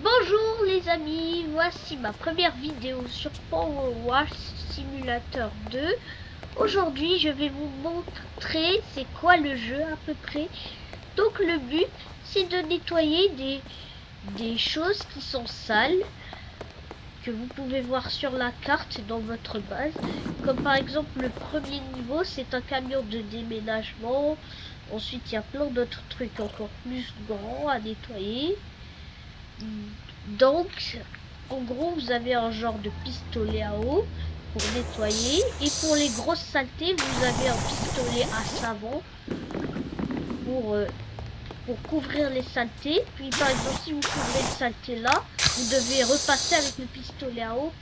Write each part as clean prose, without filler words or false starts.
Bonjour les amis, voici ma première vidéo sur Power Wash Simulator 2. Aujourd'hui je vais vous montrer c'est quoi le jeu à peu près. Donc le but c'est de nettoyer des choses qui sont sales, que vous pouvez voir sur la carte dans votre base. Comme par exemple le premier niveau c'est un camion de déménagement. Ensuite il y a plein d'autres trucs encore plus grands à nettoyer. Donc, en gros, vous avez un genre de pistolet à eau pour nettoyer. Et pour les grosses saletés, vous avez un pistolet à savon pour couvrir les saletés. Puis, par exemple, si vous couvrez une saleté là, vous devez repasser avec le pistolet à eau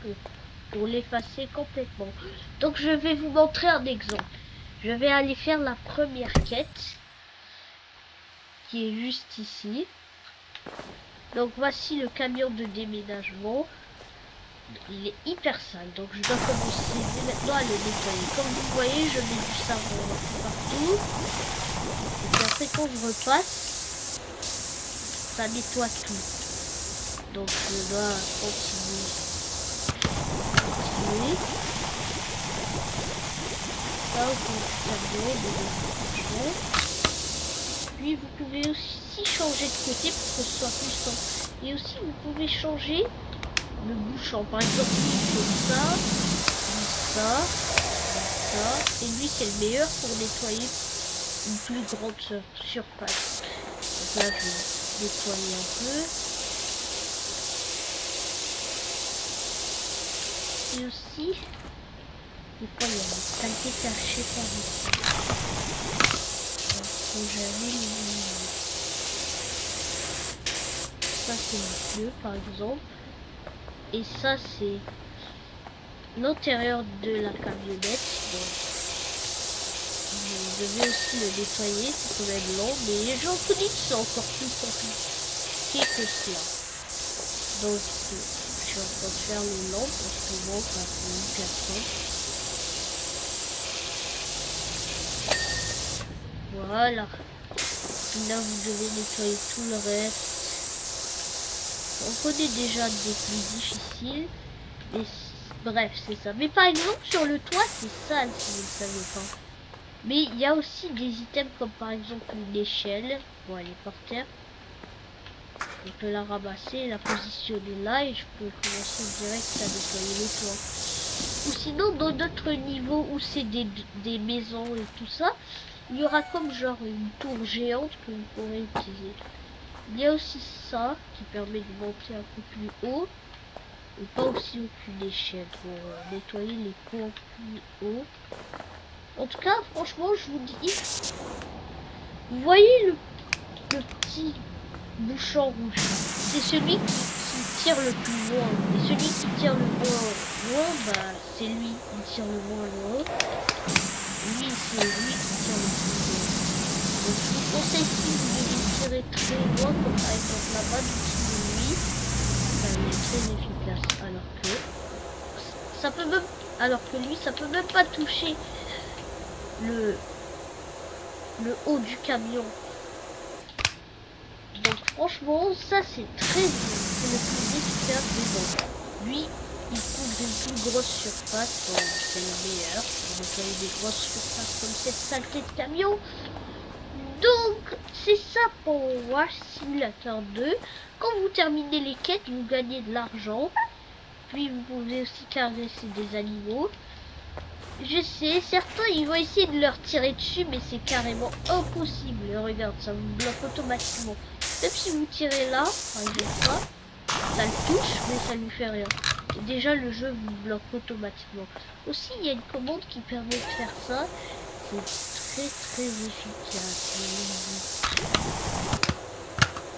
pour l'effacer complètement. Donc, je vais vous montrer un exemple. Je vais aller faire la première quête, qui est juste ici. Donc voici le camion de déménagement. Il est hyper sale, donc je dois commencer maintenant à le nettoyer. Comme vous voyez, je mets du savon partout. Et puis après quand je repasse, ça nettoie tout. Donc je dois continuer. Ça au camion de déménagement. Puis vous pouvez aussi changer de côté pour que ce soit plus simple. Et aussi vous pouvez changer le bouchon. Par exemple, lui ça. Et lui c'est le meilleur pour nettoyer une plus grande surface. Donc là je vais nettoyer un peu. Et aussi, des fois il y a des saletés cachées par ici. Donc faut jamais l'éliminer. Ça c'est le bleu par exemple. Et ça c'est l'intérieur de la camionnette. Donc je vais aussi le nettoyer, c'est quand même long, mais j'en connais que c'est encore plus compliqué que cela. Donc je suis en train de faire le long parce que bon, ça fait une personne. Voilà. Et là vous devez nettoyer tout le reste. On connaît déjà des plus difficiles. Et bref, c'est ça. Mais par exemple, sur le toit, c'est sale si vous ne le savez pas. Mais il y a aussi des items comme par exemple une échelle. Bon, elle est par terre. Je peux la ramasser, la positionner là et je peux commencer direct à nettoyer le toit. Ou sinon, dans d'autres niveaux où c'est des maisons et tout ça, il y aura comme genre une tour géante que vous pourrez utiliser. Il y a aussi ça qui permet de monter un peu plus haut. Et pas aussi aucune échelle pour nettoyer les points plus haut. En tout cas, franchement, je vous dis, vous voyez le petit bouchon rouge, c'est celui qui tire le plus loin. Et celui qui tire le moins loin, bah, c'est lui qui tire le moins loin. Lui, c'est lui qui tire le plus loin. Donc, je vous conseille si vous devez tirer très loin, comme par exemple là-bas, d'utiliser lui. Ça est très efficace. Alors que lui, ça peut même pas toucher le haut du camion. Donc franchement, ça c'est très bien. C'est le plus efficace des autres. Lui, il couvre une plus grosse surface, donc c'est le meilleur. Pour nettoyer des grosses surfaces comme cette saleté de camion. Donc c'est ça pour Wash Simulator 2. Quand vous terminez les quêtes, vous gagnez de l'argent. Puis vous pouvez aussi caresser des animaux. Je sais, certains ils vont essayer de leur tirer dessus, mais c'est carrément impossible. Regarde, ça vous bloque automatiquement. Même si vous tirez là, par exemple ça le touche, mais ça lui fait rien. Et déjà le jeu vous bloque automatiquement. Aussi, il y a une commande qui permet de faire ça. C'est très efficace.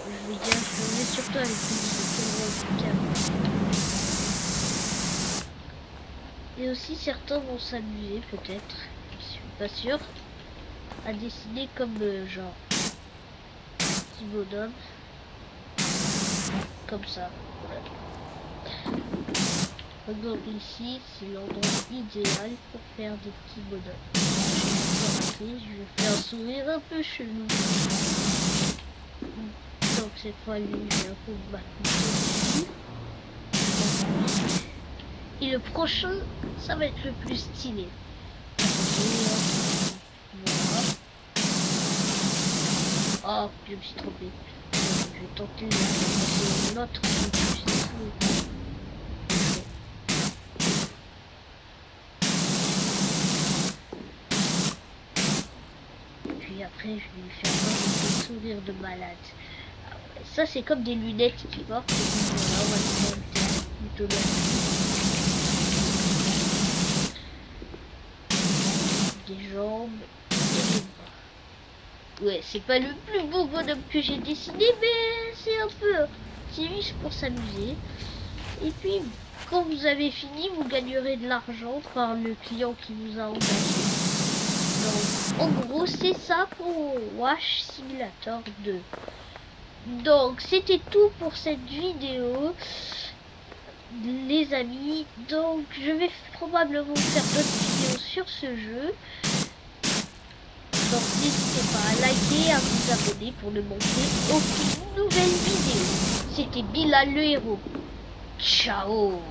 Je vais dire, je vais surtout avec une efficace. Et aussi certains vont s'amuser peut-être, je suis pas sûr, à dessiner comme genre petit bonhomme, comme ça. Par exemple ici, c'est l'endroit idéal pour faire des petits bonhommes. Je vais faire un sourire un peu chelou. Comme Donc cette fois, lui, je vais combattre dessus. Et le prochain, ça va être le plus stylé. Et, voilà. Oh, je me suis trompé. Je vais tenter l'autre. Puis après, je vais lui faire un sourire de malade. Ah ouais, ça, c'est comme des lunettes qui portent. Voilà, on va le faire plutôt là. Des jambes et des bras. Ouais, c'est pas le plus beau bonhomme que j'ai dessiné, mais c'est un peu... C'est juste pour s'amuser. Et puis, quand vous avez fini, vous gagnerez de l'argent par le client qui vous a engagé. Donc, en gros, c'est ça pour Wash Simulator 2. Donc, c'était tout pour cette vidéo, les amis. Donc, je vais probablement faire d'autres vidéos sur ce jeu. Donc, n'hésitez pas à liker, à vous abonner pour ne manquer aucune nouvelle vidéo. C'était Bilal le héros. Ciao.